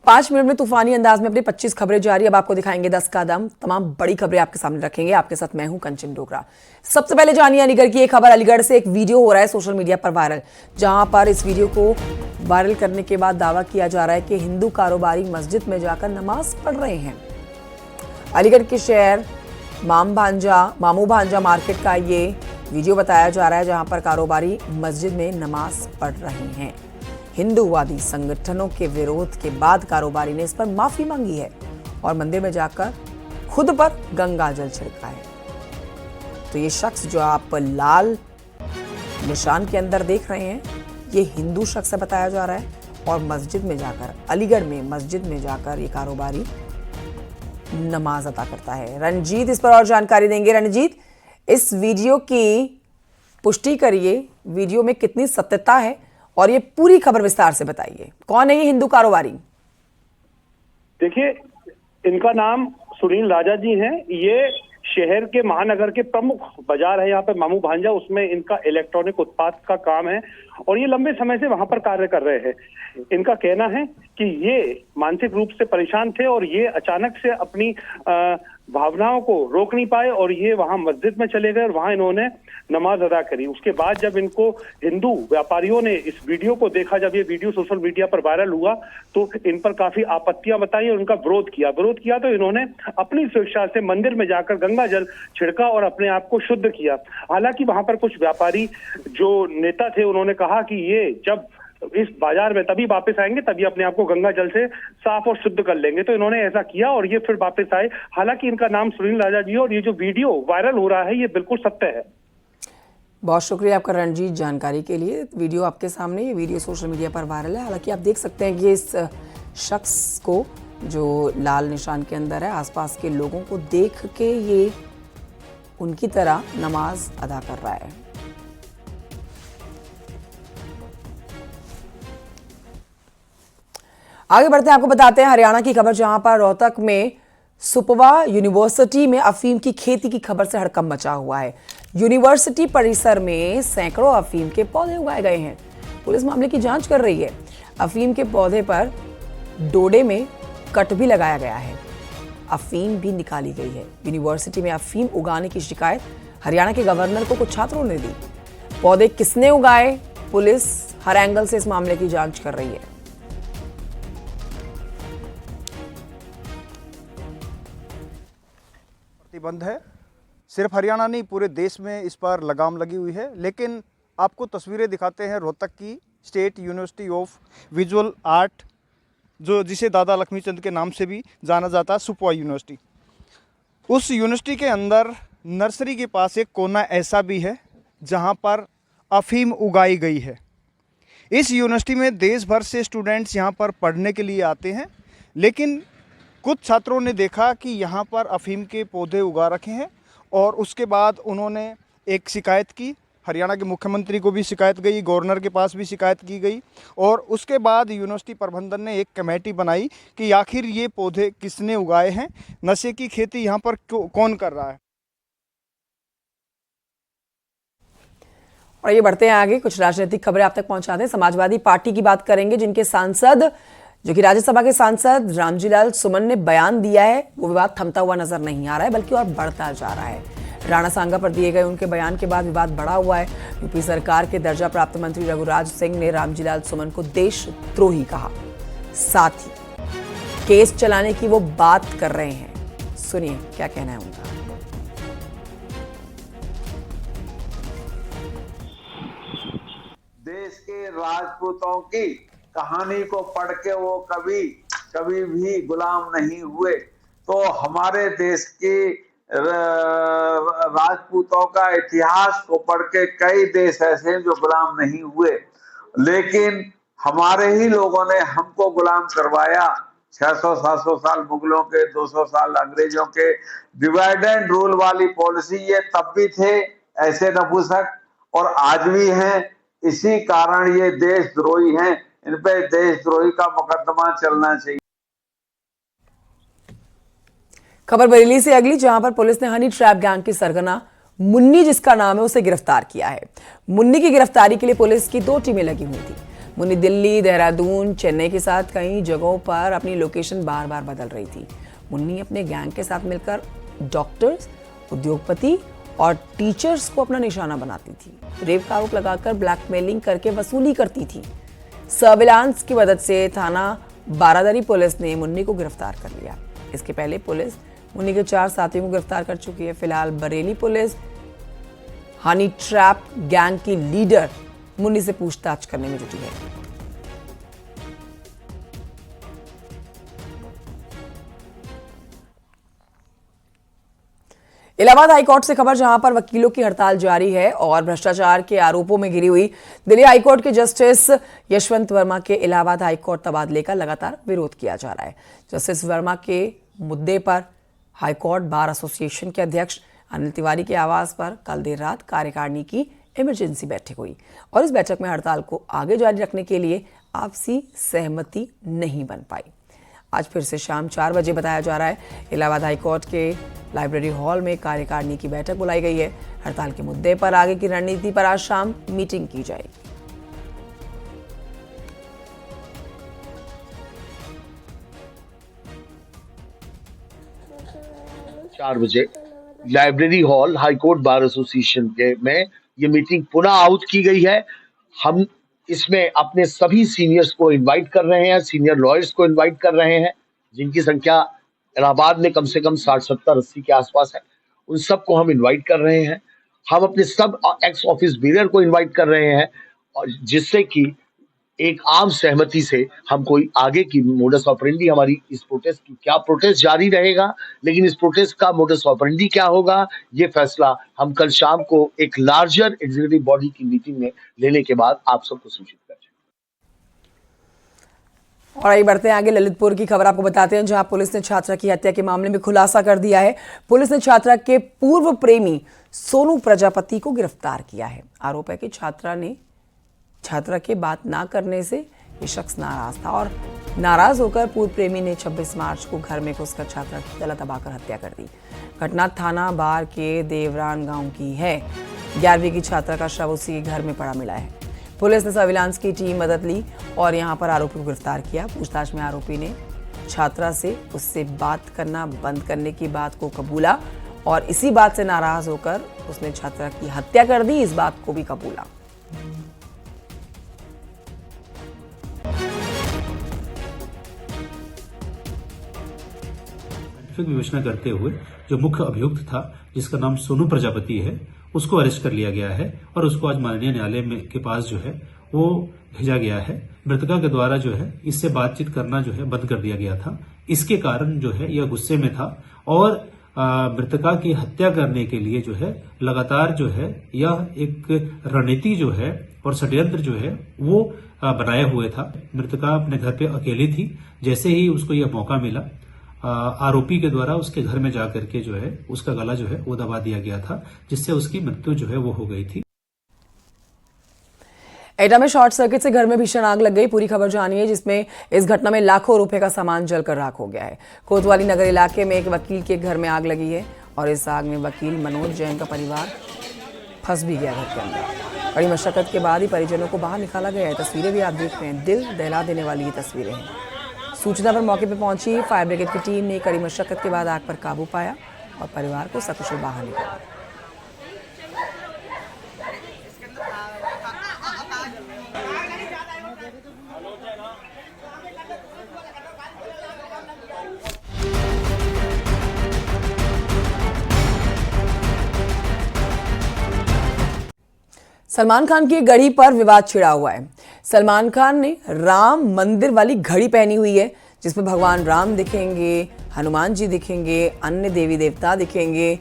5 minute में तूफानी अंदाज में अपनी 25 खबरें जारी। अब आपको दिखाएंगे 10 का दम। तमाम बड़ी खबरें आपके सामने रखेंगे। आपके साथ मैं हूं कंचन डोगरा। सबसे पहले जानिए अलीगढ़ की एक खबर। अलीगढ़ से एक वीडियो हो रहा है सोशल मीडिया पर वायरल, जहां पर इस वीडियो को वायरल करने के बाद दावा किया जा रहा है कि हिंदू कारोबारी मस्जिद में जाकर नमाज पढ़ रहे हैं। अलीगढ़ के शहर मामू भांजा मार्केट का ये वीडियो बताया जा रहा है, जहां पर कारोबारी मस्जिद में नमाज पढ़ रहे हैं। हिंदूवादी संगठनों के विरोध के बाद कारोबारी ने इस पर माफी मांगी है और मंदिर में जाकर खुद पर गंगा जल छिड़का है। तो ये शख्स जो आप लाल निशान के अंदर देख रहे हैं, ये हिंदू शख्स है बताया जा रहा है और मस्जिद में जाकर, अलीगढ़ में मस्जिद में जाकर ये कारोबारी नमाज अदा करता है। रणजीत इस पर और जानकारी देंगे। रणजीत, इस वीडियो की पुष्टि करिए, वीडियो में कितनी सत्यता है और ये पूरी खबर विस्तार से बताइए। कौन है ये हिंदू कारोबारी? देखिए, इनका नाम सुनील राजा जी हैं। ये शहर के महानगर के प्रमुख बाजार है यहाँ पे मामू भांजा, उसमें इनका इलेक्ट्रॉनिक उत्पाद का काम है और ये लंबे समय से वहां पर कार्य कर रहे हैं। इनका कहना है कि ये मानसिक रूप से परेशान थे और ये अचानक से अपनी भावनाओं को रोक नहीं पाए और ये वहां मस्जिद में चले गए और वहां इन्होंने नमाज अदा करी। उसके बाद जब इनको हिंदू व्यापारियों ने इस वीडियो को देखा, जब ये वीडियो सोशल मीडिया पर वायरल हुआ, तो इन पर काफी आपत्तियां बताई और उनका विरोध किया तो इन्होंने अपनी स्वेच्छा से मंदिर में जाकर गंगा जल छिड़का और अपने आप को शुद्ध किया। हालांकि वहां पर कुछ व्यापारी जो नेता थे, उन्होंने कहा कि ये जब इस बाजार में तभी वापस आएंगे, तभी अपने आप को गंगा जल से साफ और शुद्ध कर लेंगे। तो इन्होंने ऐसा किया और ये फिर वापस आए। हालांकि इनका नाम सुनील राजा जी और ये जो वीडियो वायरल हो रहा है, ये बिल्कुल सत्य है। बहुत शुक्रिया आपका रणजीत जानकारी के लिए। वीडियो आपके सामने, ये वीडियो सोशल मीडिया पर वायरल है। हालांकि आप देख सकते हैं कि इस शख्स को जो लाल निशान के अंदर है, आसपास के लोगों को देख के ये उनकी तरह नमाज अदा कर रहा है। आगे बढ़ते हैं, आपको बताते हैं हरियाणा की खबर, जहां पर रोहतक में सुपवा यूनिवर्सिटी में अफीम की खेती की खबर से हड़कंप मचा हुआ है। यूनिवर्सिटी परिसर में सैकड़ों अफीम के पौधे उगाए गए हैं। पुलिस मामले की जांच कर रही है। अफीम के पौधे पर डोडे में कट भी लगाया गया है। अफीम भी निकाली गई है। यूनिवर्सिटी में अफीम उगाने की शिकायत हरियाणा के गवर्नर को कुछ छात्रों ने दी। पौधे किसने उगाए, पुलिस हर एंगल से इस मामले की जांच कर रही है। प्रतिबंध है, सिर्फ हरियाणा नहीं पूरे देश में इस पर लगाम लगी हुई है। लेकिन आपको तस्वीरें दिखाते हैं रोहतक की state university of visual art, जो जिसे दादा लक्ष्मीचंद के नाम से भी जाना जाता है, सुपवा यूनिवर्सिटी। उस यूनिवर्सिटी के अंदर नर्सरी के पास एक कोना ऐसा भी है जहां पर अफीम उगाई गई है। इस यूनिवर्सिटी में देश भर से स्टूडेंट्स यहां पर पढ़ने के लिए आते हैं, लेकिन कुछ छात्रों ने देखा कि यहाँ पर अफीम के पौधे उगा रखे हैं और उसके बाद उन्होंने एक शिकायत की। हरियाणा के मुख्यमंत्री को भी शिकायत गई, गवर्नर के पास भी शिकायत की गई और उसके बाद यूनिवर्सिटी प्रबंधन ने एक कमेटी बनाई कि आखिर ये पौधे किसने उगाए हैं, नशे की खेती यहाँ पर कौन कर रहा है। और ये बढ़ते हैं आगे, कुछ राजनीतिक खबरें आप तक पहुंचा दें। समाजवादी पार्टी की बात करेंगे, जिनके सांसद, जो कि राज्यसभा के सांसद रामजीलाल सुमन ने बयान दिया है, वो विवाद थमता हुआ नजर नहीं आ रहा है, बल्कि और बढ़ता जा रहा है। राणा सांगा पर दिए गए उनके बयान के बाद विवाद बढ़ा हुआ है। यूपी सरकार के दर्जा प्राप्त मंत्री रघुराज सिंह ने रामजीलाल सुमन को देशद्रोही कहा। साथ ही केस चलाने की वो बात कर रहे हैं। सुनिए क्या कहना है उनका। देश के राजपूतों की कहानी को पढ़ के वो कभी भी गुलाम नहीं हुए। तो हमारे देश की राजपूतों का इतिहास को पढ़ के कई देश ऐसे हैं जो गुलाम नहीं हुए, लेकिन हमारे ही लोगों ने हमको गुलाम करवाया। 600-700 साल मुगलों के, 200 साल अंग्रेजों के। डिवाइड एंड रूल वाली पॉलिसी ये तब भी थे ऐसे नपुंसक और आज भी हैं। इसी कारण ये देशद्रोही हैं। इन पे देशद्रोही का मुकदमा चलना चाहिए। खबर बरेली से अगली, जहां पर पुलिस ने हनी ट्रैप गैंग की सरगना मुन्नी, जिसका नाम है, उसे गिरफ्तार किया है। मुन्नी की गिरफ्तारी के लिए पुलिस की 2 टीमें लगी हुई थी। मुन्नी दिल्ली, देहरादून, चेन्नई के साथ कई जगहों पर अपनी लोकेशन बार बार बदल रही थी। मुन्नी अपने गैंग के साथ मिलकर डॉक्टर्स, उद्योगपति और टीचर्स को अपना निशाना बनाती थी। रेप का आरोप लगाकर ब्लैकमेलिंग करके वसूली करती थी। सर्विलांस की मदद से थाना बारादरी पुलिस ने मुन्नी को गिरफ्तार कर लिया। इसके पहले पुलिस मुन्नी के 4 साथियों को गिरफ्तार कर चुकी है। फिलहाल Bareilly police honey trap gang की लीडर मुन्नी से पूछताछ करने में जुटी है। इलाहाबाद हाईकोर्ट से खबर, जहां पर वकीलों की हड़ताल जारी है और भ्रष्टाचार के आरोपों में घिरी हुई दिल्ली हाईकोर्ट के जस्टिस यशवंत वर्मा के इलाहाबाद हाईकोर्ट तबादले का लगातार विरोध किया जा रहा है। जस्टिस वर्मा के मुद्दे पर हाईकोर्ट बार एसोसिएशन के अध्यक्ष अनिल तिवारी के आवास पर कल देर रात कार्यकारिणी की इमरजेंसी बैठक हुई और इस बैठक में हड़ताल को आगे जारी रखने के लिए आपसी सहमति नहीं बन पाई। आज फिर से शाम 4 बजे बताया जा रहा है इलाहाबाद हाईकोर्ट के लाइब्रेरी हॉल में कार्यकारिणी की बैठक बुलाई गई है। हड़ताल के मुद्दे पर आगे की रणनीति पर आज शाम मीटिंग की जाएगी। 4 बजे library hall high court bar association के में ये मीटिंग पुनः आहूत की गई है। हम इसमें अपने सभी सीनियर्स को इनवाइट कर रहे हैं, सीनियर लॉयर्स को इनवाइट कर रहे हैं, जिनकी संख्या इलाहाबाद में कम से कम 60, 70, 80 के आसपास है। उन सबको हम इनवाइट कर रहे हैं। हम अपने सब एक्स ऑफिस बेरर को इनवाइट कर रहे हैं, और जिससे कि एक आम सहमति से हम कोई आगे की मोडस ऑपरेंडी हमारी इस प्रोटेस्ट की, क्या प्रोटेस्ट जारी रहेगा, लेकिन इस प्रोटेस्ट का मोडस ऑपरेंडी क्या होगा, ये फैसला हम कल शाम को एक लार्जर एग्जीक्यूटिव बॉडी की मीटिंग में लेने के बाद आप सबको सूचित करें। और आइए बढ़ते हैं आगे। ललितपुर की खबर आपको बताते हैं, जहां पुलिस ने छात्रा की हत्या के मामले में खुलासा कर दिया है। पुलिस ने छात्रा के पूर्व प्रेमी सोनू प्रजापति को गिरफ्तार किया है। आरोप है कि छात्रा के बात ना करने से ये शख्स नाराज था और नाराज होकर पूर्व प्रेमी ने 26 मार्च को घर में घुसकर छात्रा की गला दबाकर हत्या कर दी। घटना थाना बार के देवरान गांव की है। 11वीं की छात्रा का शव उसी के घर में पड़ा मिला है। पुलिस ने सर्विलांस की टीम मदद ली और यहां पर आरोपी को गिरफ्तार किया। पूछताछ में आरोपी ने छात्रा से उससे बात करना बंद करने की बात को कबूला और इसी बात से नाराज होकर उसने छात्रा की हत्या कर दी, इस बात को भी कबूला। विवेचना करते हुए जो मुख्य अभियुक्त था, जिसका नाम सोनू प्रजापति है, उसको अरेस्ट कर लिया गया है और उसको आज माननीय न्यायालय में के पास जो है वो भेजा गया है। मृतका के द्वारा जो है इससे बातचीत करना जो है बंद कर दिया गया था। इसके कारण जो है यह गुस्से में था और मृतका की हत्या करने के लिए जो है लगातार जो है यह एक रणनीति जो है और षड्यंत्र जो है वो बनाए हुए था। मृतका अपने घर पे अकेली थी। जैसे ही उसको यह मौका मिला, आरोपी के द्वारा उसके घर में जाकर के जो है उसका गला जो है वो दबा दिया गया था, जिससे उसकी मृत्यु जो है वो हो गई थी। एटा में शॉर्ट सर्किट से घर में भीषण आग लग गई। पूरी खबर जानिए, जिसमें इस घटना में लाखों रुपए का सामान जलकर राख हो गया है। कोतवाली नगर इलाके में एक वकील के घर में आग लगी है और इस आग में वकील मनोज जैन का परिवार फंस भी गया घर के अंदर। बड़ी मशक्कत के बाद ही परिजनों को बाहर निकाला गया है। तस्वीरें भी आप देख रहे हैं, दिल दहला देने वाली ये तस्वीरें हैं। सूचना पर मौके पर पहुंची फायर ब्रिगेड की टीम ने कड़ी मशक्कत के बाद आग पर काबू पाया और परिवार को सकुशल बाहर निकाला। सलमान खान की घड़ी पर विवाद छिड़ा हुआ है। सलमान खान ने राम मंदिर वाली घड़ी पहनी हुई है, जिसमें भगवान राम दिखेंगे, हनुमान जी दिखेंगे, अन्य देवी देवता दिखेंगे,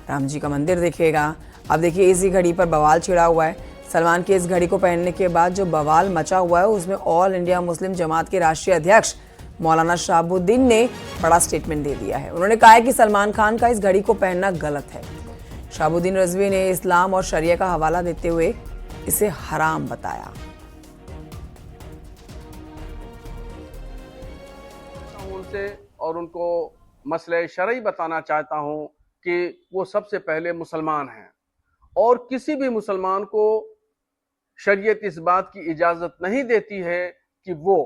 राम जी का मंदिर दिखेगा। अब देखिए इसी घड़ी पर बवाल छिड़ा हुआ है। सलमान के इस घड़ी को पहनने के बाद जो बवाल मचा हुआ है, उसमें ऑल इंडिया मुस्लिम जमात के राष्ट्रीय अध्यक्ष मौलाना शहाबुद्दीन ने बड़ा स्टेटमेंट दे दिया है। उन्होंने कहा है कि सलमान खान का इस घड़ी को पहनना गलत है। शहाबुद्दीन रजवी ने इस्लाम और शरिया का हवाला देते हुए इसे हराम बताया। उनसे और उनको मसले शरई बताना चाहता हूं कि वो सबसे पहले मुसलमान हैं और किसी भी मुसलमान को शरीयत इस बात की इजाजत नहीं देती है कि वो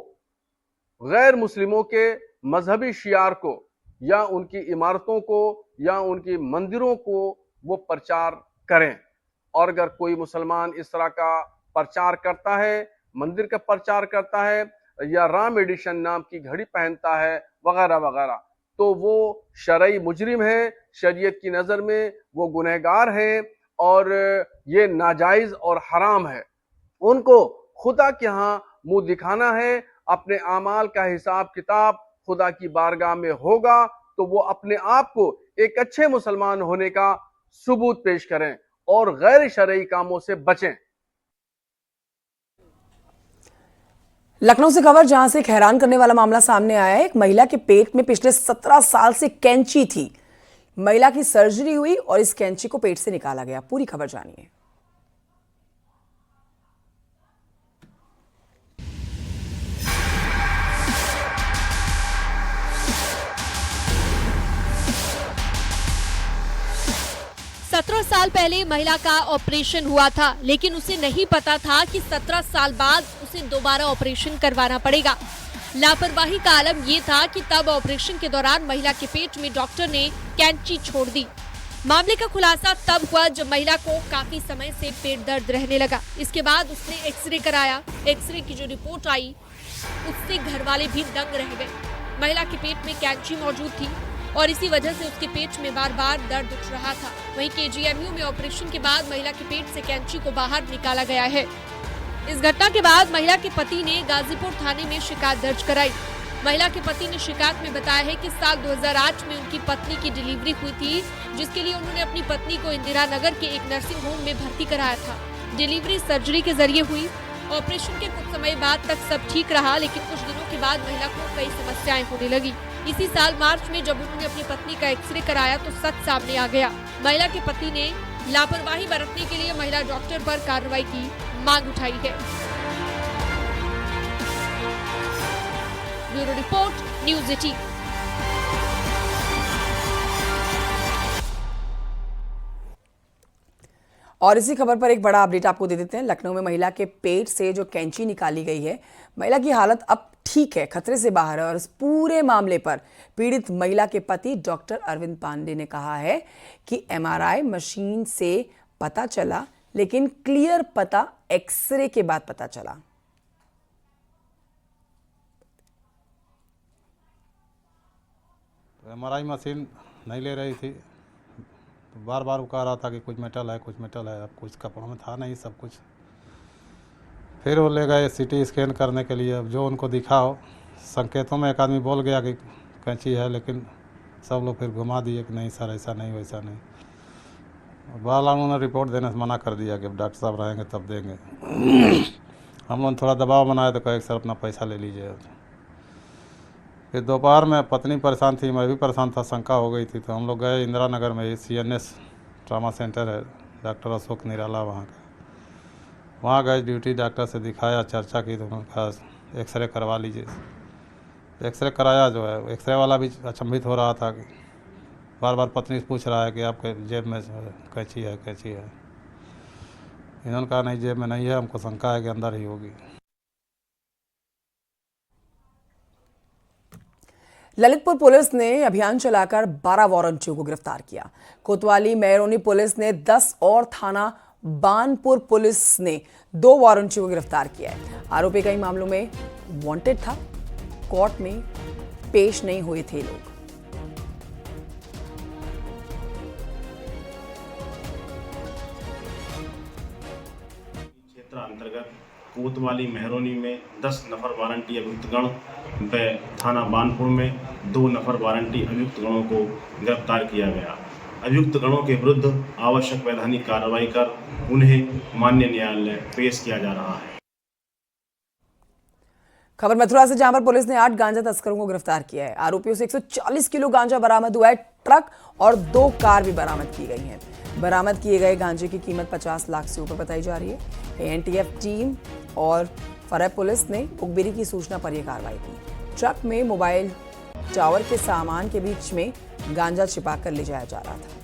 गैर मुस्लिमों के मजहबी शियार को या उनकी इमारतों को या उनकी मंदिरों को वो प्रचार करें। और अगर कोई मुसलमान इस तरह का प्रचार करता है, मंदिर का प्रचार करता है या राम एडिशन नाम की घड़ी पहनता है वगैरह वगैरह, तो वो शरई मुजरिम है, शरीयत की नजर में वो गुनहगार है और ये नाजायज और हराम है। उनको खुदा के यहाँ मुंह दिखाना है, अपने आमाल का हिसाब किताब खुदा की बारगाह में होगा तो वो अपने आप को एक अच्छे मुसलमान होने का सबूत पेश करें और गैर शरई कामों से बचें। लखनऊ से खबर, जहां से एक हैरान करने वाला मामला सामने आया है। एक महिला के पेट में पिछले 17 साल से कैंची थी। महिला की सर्जरी हुई और इस कैंची को पेट से निकाला गया। पूरी खबर जानिए। सत्रह साल पहले महिला का ऑपरेशन हुआ था, लेकिन उसे नहीं पता था कि 17 साल बाद उसे दोबारा ऑपरेशन करवाना पड़ेगा। लापरवाही का आलम ये था कि तब ऑपरेशन के दौरान महिला के पेट में डॉक्टर ने कैंची छोड़ दी। मामले का खुलासा तब हुआ जब महिला को काफी समय से पेट दर्द रहने लगा। इसके बाद उसने एक्सरे कराया। एक्सरे की जो रिपोर्ट आई उससे घर वाले भी दंग रह गए। महिला के पेट में कैंची मौजूद थी और इसी वजह से उसके पेट में बार बार दर्द उठ रहा था। वहीं केजीएमयू में ऑपरेशन के बाद महिला के पेट से कैंची को बाहर निकाला गया है। इस घटना के बाद महिला के पति ने गाजीपुर थाने में शिकायत दर्ज कराई। महिला के पति ने शिकायत में बताया है कि साल 2008 में उनकी पत्नी की डिलीवरी हुई थी, जिसके लिए उन्होंने अपनी पत्नी को इंदिरा नगर के एक नर्सिंग होम में भर्ती कराया था। डिलीवरी सर्जरी के जरिए हुई। ऑपरेशन के कुछ समय बाद तक सब ठीक रहा, लेकिन कुछ दिनों के बाद महिला को कई समस्याएं होने लगी। इसी साल मार्च में जब उन्होंने अपनी पत्नी का एक्सरे कराया तो सच सामने आ गया। महिला के पति ने लापरवाही बरतने के लिए महिला डॉक्टर पर कार्रवाई की मांग उठाई है। Bureau report, news 18। और इसी खबर पर एक बड़ा अपडेट आपको दे देते हैं। लखनऊ में महिला के पेट से जो कैंची निकाली गई है, महिला की हालत अब ठीक है, खतरे से बाहर है। और इस पूरे मामले पर पीड़ित महिला के पति डॉक्टर अरविंद पांडे ने कहा है कि एमआरआई मशीन से पता चला, लेकिन क्लियर पता एक्सरे के बाद पता चला। एमआरआई मशीन नहीं ले रही थी, तो बार बार वो कह रहा था कि कुछ मेटल है, कुछ मेटल है। अब कुछ कपड़ों में था नहीं सब कुछ। फिर वो ले गए सीटी स्कैन करने के लिए। अब जो उनको दिखा हो, संकेतों में एक आदमी बोल गया कि कैंची है, लेकिन सब लोग फिर घुमा दिए कि नहीं सर ऐसा नहीं वैसा नहीं। बार उन्होंने रिपोर्ट देने से मना कर दिया कि अब डॉक्टर साहब रहेंगे तब देंगे। हम लोग थोड़ा दबाव बनाए तो कहे सर अपना पैसा ले लीजिए। फिर दोपहर में पत्नी परेशान थी, मैं भी परेशान था, शंका हो गई थी, तो हम लोग गए इंदिरा नगर में CNS ट्रामा सेंटर है, डॉक्टर अशोक निराला वहाँ का। वहाँ गए, ड्यूटी डॉक्टर से दिखाया, चर्चा की, तो उन्होंने कहा एक्सरे करवा लीजिए। एक्सरे कराया। जो है एक्सरे वाला भी अचंभित हो रहा था कि बार बार पत्नी से पूछ रहा है कि आपके जेब में कैंची है, कैंची है। इन्होंने कहा नहीं जेब में नहीं है, हमको शंका है कि अंदर ही होगी। ललितपुर पुलिस ने अभियान चलाकर 12 वारंटियों को गिरफ्तार किया। कोतवाली मेहरोनी पुलिस ने 10 और थाना बानपुर पुलिस ने 2 वारंटियों को गिरफ्तार किया है। आरोपी कई मामलों में वांटेड था। कोर्ट में पेश नहीं हुए थे लोग। क्षेत्र अंतर्गत कोतवाली मेहरोनी में 10 नफर वारंटी अभियुक्तगण व थाना बानपुर में 2 नफर वारंटी अभियुक्तगणों को गिरफ्तार किया गया। अभियुक्त गणों के विरुद्ध आवश्यक वैधानिक कार्रवाई कर उन्हें माननीय न्यायालय पेश किया जा रहा है। खबर मथुरा से, जहां पर पुलिस ने 8 गांजा तस्करों को गिरफ्तार किया है। आरोपियों से 140 किलो गांजा बरामद हुआ है। ट्रक और 2 कार भी बरामद की गई हैं। बरामद किए गए गांजे की कीमत 50 लाख से ऊपर बताई जा रही है। ANTF टीम और फरेब पुलिस ने मुखबिरी की सूचना पर यह कार्रवाई की। ट्रक में मोबाइल टावर के सामान के बीच में गांजा छिपा कर ले जाया जा रहा था।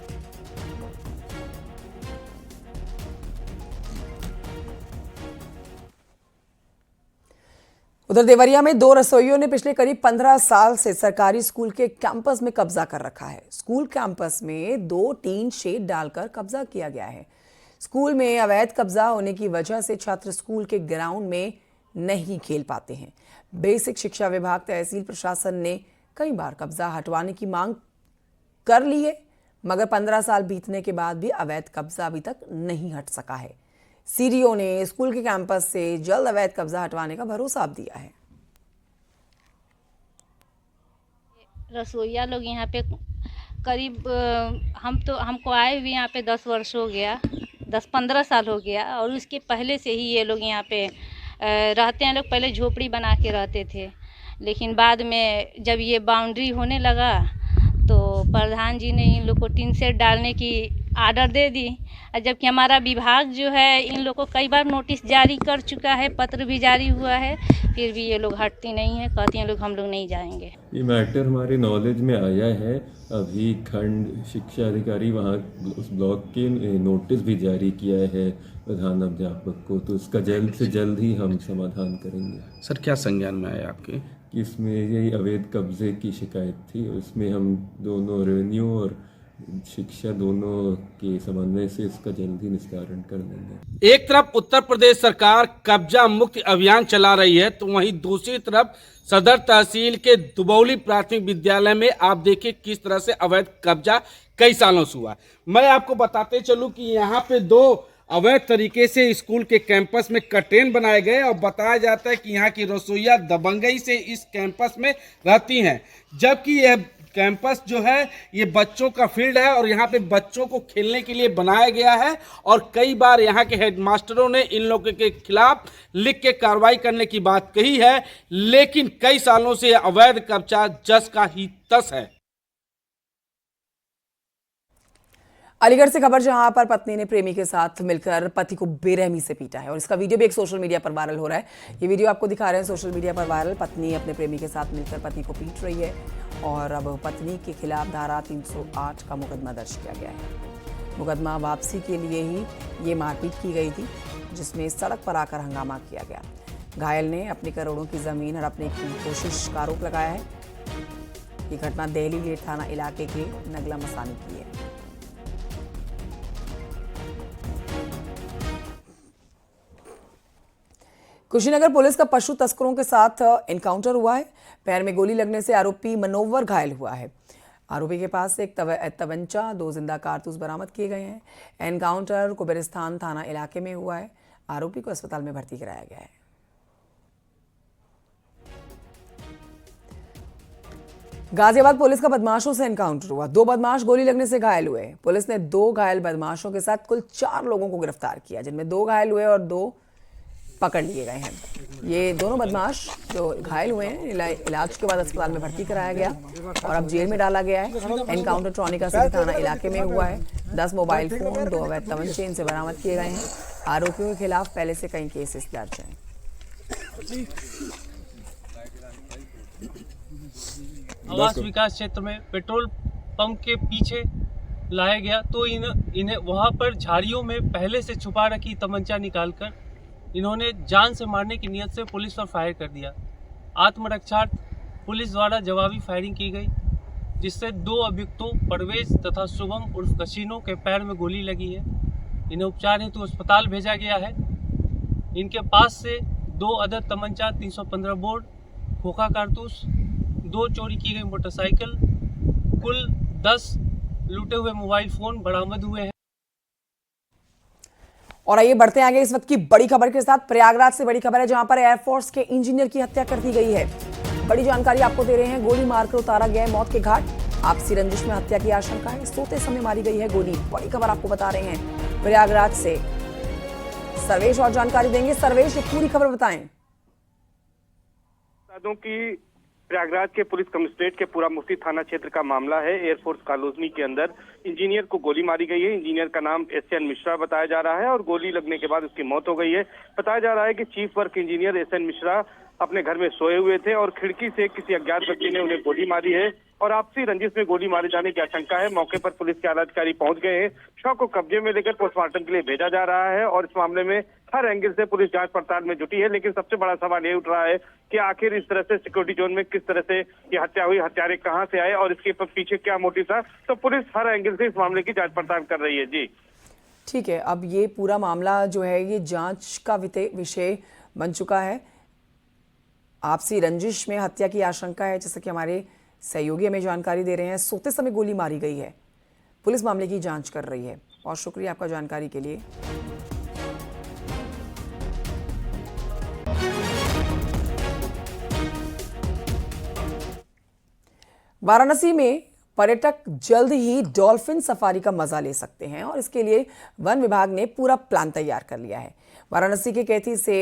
उधर देवरिया में 2 रसोइयों ने पिछले करीब 15 साल से सरकारी स्कूल के कैंपस में कब्जा कर रखा है। स्कूल कैंपस में 2 टीन शेड डालकर कब्जा किया गया है। स्कूल में अवैध कब्जा होने की वजह से छात्र स्कूल के ग्राउंड में नहीं खेल पाते हैं। बेसिक शिक्षा विभाग, तहसील प्रशासन ने कई बार कब्जा हटवाने की मांग कर ली है, मगर 15 साल बीतने के बाद भी अवैध कब्जा अभी तक नहीं हट सका है। सीडीओ ने स्कूल के कैंपस से जल्द अवैध कब्जा हटवाने का भरोसा दिया है। रसोइया लोग यहाँ पे करीब हमको आए हुए यहाँ पे 10 वर्ष हो गया, 10-15 साल हो गया। और उसके पहले से ही ये लोग यहाँ पे रहते हैं। लोग पहले झोपड़ी बना के रहते थे, लेकिन बाद में जब ये बाउंड्री होने लगा तो प्रधान जी ने इन लोग को टीन शेड डालने की आर्डर दे दी। जबकि हमारा विभाग जो है इन लोग को कई बार नोटिस जारी कर चुका है, पत्र भी जारी हुआ है, फिर भी ये लोग हटती नहीं है, कहती हैं लोग हम लोग नहीं जाएंगे। ये मैटर हमारे नॉलेज में आया है। अभी खंड शिक्षा अधिकारी वहाँ उस ब्लॉक के नोटिस भी जारी किया है प्रधान अध्यापक को, तो उसका जल्द से जल्द ही हम समाधान करेंगे। सर क्या संज्ञान में आया आपके? कि इसमें यही अवैध कब्जे की शिकायत थी, उसमें हम दोनों रेवेन्यू और शिक्षा दोनों के समन्वय से इसका जल्दी निस्तारण कर देंगे। एक तरफ उत्तर प्रदेश सरकार कब्जा मुक्त अभियान चला रही है, तो वहीं दूसरी तरफ सदर तहसील के दुबौली प्राथमिक विद्यालय में आप देखिए किस तरह से अवैध कब्जा कई सालों से हुआ। मैं आपको बताते चलूं कि यहाँ पे 2 अवैध तरीके से स्कूल के कैंपस में कर्टेन बनाए गए और बताया जाता है कि यहाँ की रसोइया दबंगई से इस कैंपस में रहती हैं, जबकि यह कैंपस जो है ये बच्चों का फील्ड है और यहाँ पे बच्चों को खेलने के लिए बनाया गया है। और कई बार यहाँ के हेडमास्टरों ने इन लोगों के खिलाफ लिख के कार्रवाई करने की बात कही है, लेकिन कई सालों से अवैध कब्जा जस का ही तस है। अलीगढ़ से खबर, जहां पर पत्नी ने प्रेमी के साथ मिलकर पति को बेरहमी से पीटा है और इसका वीडियो भी एक सोशल मीडिया पर वायरल हो रहा है। ये वीडियो आपको दिखा रहे हैं सोशल मीडिया पर वायरल। पत्नी अपने प्रेमी के साथ मिलकर पति को पीट रही है और अब पत्नी के खिलाफ धारा 308 का मुकदमा दर्ज किया गया है। मुकदमा वापसी के लिए ही ये मारपीट की गई थी, जिसमें सड़क पर आकर हंगामा किया गया। घायल ने अपनी करोड़ों की जमीन हड़पने की कोशिश का आरोप लगाया है। ये घटना दिल्ली गेट थाना इलाके के नगला मसानी की है। कुशीनगर पुलिस का पशु तस्करों के साथ एनकाउंटर हुआ है। पैर में गोली लगने से आरोपी मनोवर घायल हुआ है। आरोपी के पास से एक तवंचा, 2 जिंदा कारतूस बरामद किए गए हैं। एनकाउंटर कुबेरिस्तान थाना इलाके में हुआ है। आरोपी को अस्पताल में भर्ती कराया गया है। गाजियाबाद पुलिस का बदमाशों से एनकाउंटर हुआ। 2 बदमाश गोली लगने से घायल हुए। पुलिस ने 2 घायल बदमाशों के साथ कुल 4 लोगों को गिरफ्तार किया, जिनमें 2 घायल हुए और 2 पकड़ लिए गए हैं। ये दोनों बदमाश जो घायल हुए हैं इलाज के बाद अस्पताल में भर्ती कराया गया और अब जेल में डाला गया है। एनकाउंटर ट्रॉनिका सिटी थाना इलाके में हुआ है। 10 मोबाइल फोन, 2 अवैध तमंचे इनसे बरामद किए गए हैं। आरोपियों के खिलाफ पहले से कई केसेस दर्ज हैं। आवास विकास क्षेत्र में पेट्रोल पंप के पीछे लाया गया तो इन्हें वहां पर झाड़ियों में पहले से छुपा रखी तमंचा निकालकर इन्होंने जान से मारने की नियत से पुलिस पर फायर कर दिया। आत्मरक्षार्थ पुलिस द्वारा जवाबी फायरिंग की गई, जिससे 2 अभियुक्तों परवेज तथा शुभम उर्फ कशीनो के पैर में गोली लगी है। इन्हें उपचार हेतु अस्पताल भेजा गया है। इनके पास से 2 अदद तमंचा, 315 बोर, खोखा कारतूस, 2 चोरी की गई मोटरसाइकिल, कुल 10 लूटे हुए मोबाइल फोन बरामद हुए हैं। और आइए बढ़ते आगे इस वक्त की बड़ी खबर के साथ। प्रयागराज से बड़ी खबर है, जहां पर एयरफोर्स के इंजीनियर की हत्या कर दी गई है। बड़ी जानकारी आपको दे रहे हैं। गोली मारकर उतारा गया है मौत के घाट। आपसी रंजिश में हत्या की आशंका है। सोते समय मारी गई है गोली। बड़ी खबर आपको बता रहे हैं प्रयागराज से। सर्वेश और जानकारी देंगे। सर्वेश, ये पूरी खबर बताएं। कि प्रयागराज के पुलिस कमिश्नरेट के पूरा मुफ्ती थाना क्षेत्र का मामला है। एयरफोर्स कॉलोनी के अंदर इंजीनियर को गोली मारी गई है। इंजीनियर का नाम एसएन मिश्रा बताया जा रहा है और गोली लगने के बाद उसकी मौत हो गई है। बताया जा रहा है कि chief work engineer SN Mishra अपने घर में सोए हुए थे और खिड़की से किसी अज्ञात व्यक्ति ने उन्हें गोली मारी है और आपसी रंजिश में गोली मारे जाने की आशंका है। मौके पर पुलिस के आला अधिकारी पहुंच गए हैं। शव को कब्जे में लेकर पोस्टमार्टम के लिए भेजा जा रहा है और इस मामले में हर एंगल से पुलिस जांच पड़ताल में जुटी है। लेकिन सबसे बड़ा सवाल ये उठ रहा है कि आखिर इस तरह से सिक्योरिटी जोन में किस तरह से ये हत्या हुई, हत्यारे कहां से आए और इसके पीछे क्या मोटिव था। तो पुलिस हर एंगल से इस मामले की जांच पड़ताल कर रही है। जी ठीक है, अब ये पूरा मामला जो है ये जांच का विषय बन चुका है। आपसी रंजिश में हत्या की आशंका है, जैसा कि हमारे सहयोगी हमें जानकारी दे रहे हैं। सोते समय गोली मारी गई है। पुलिस मामले की जांच कर रही है। बहुत शुक्रिया आपका जानकारी के लिए। वाराणसी में पर्यटक जल्द ही डॉल्फिन सफारी का मजा ले सकते हैं और इसके लिए वन विभाग ने पूरा प्लान तैयार कर लिया है। वाराणसी के कैथी से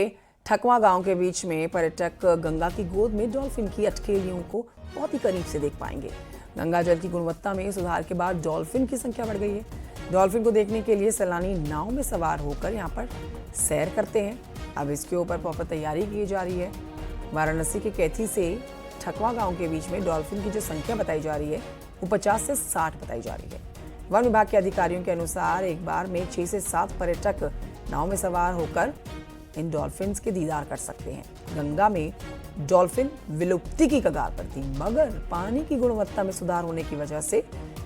ठकवा गांव के बीच में पर्यटक गंगा की गोद में डॉल्फिन की अटखेलियों को बहुत ही करीब से देख पाएंगे। गंगा जल की गुणवत्ता में सुधार के बाद डॉल्फिन की संख्या बढ़ गई है। डॉल्फिन को देखने के लिए सैलानी नाव में सवार होकर यहाँ पर सैर करते हैं। अब इसके ऊपर प्रॉपर तैयारी की जा रही है। वाराणसी के कैथी से ठकवा गांव के बीच में डॉल्फिन की जो संख्या बताई जा रही है वो 50 से 60 बताई जा रही है। वन विभाग के अधिकारियों के अनुसार एक बार में 6 से 7 पर्यटक नाव में सवार होकर इन डॉल्फिन्स के दीदार कर सकते हैं। गंगा में डॉल्फिन विलुप्ति की कगार पर थी, मगर पानी की गुणवत्ता में सुधार होने की वजह से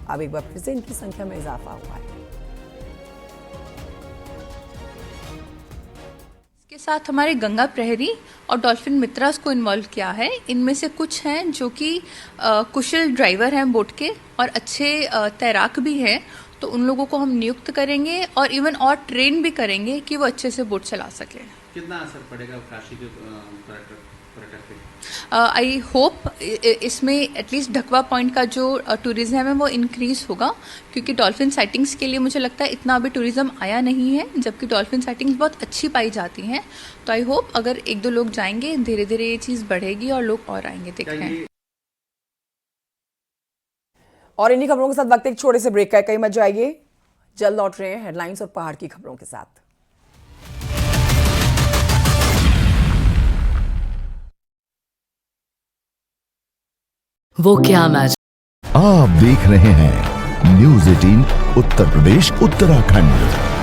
अब एक बार फिर से इनकी संख्या में इजाफा हुआ है। इसके साथ हमारे गंगा प्रहरी और डॉल्फिन मित्रास को इन्वॉल्व किया है। इनमें से कुछ हैं जो कि कुशल ड्राइवर हैं बोट के और अच्छे तैराक भी हैं, तो उन लोगों को हम नियुक्त करेंगे और इवन और ट्रेन भी करेंगे कि वो अच्छे से बोट चला सके। कितना असर पड़ेगा काशी के पर्यटक पे? आई होप इसमें एटलीस्ट ढकवा पॉइंट का जो टूरिज्म है वो इंक्रीज होगा, क्योंकि डॉल्फिन साइटिंग्स के लिए मुझे लगता है इतना अभी टूरिज्म आया नहीं है, जबकि डॉल्फिन साइटिंग्स बहुत अच्छी पाई जाती हैं। तो आई होप अगर 1-2 लोग जाएंगे, धीरे धीरे ये चीज़ बढ़ेगी और लोग और आएंगे देखने। और इन्हीं खबरों के साथ वक्त एक छोटे से ब्रेक का है, कहीं मत जाइए। जल्द लौट रहे हैं हेडलाइंस और पहाड़ की खबरों के साथ। वो क्या मैच आप देख रहे हैं न्यूज़ 18 उत्तर प्रदेश उत्तराखंड।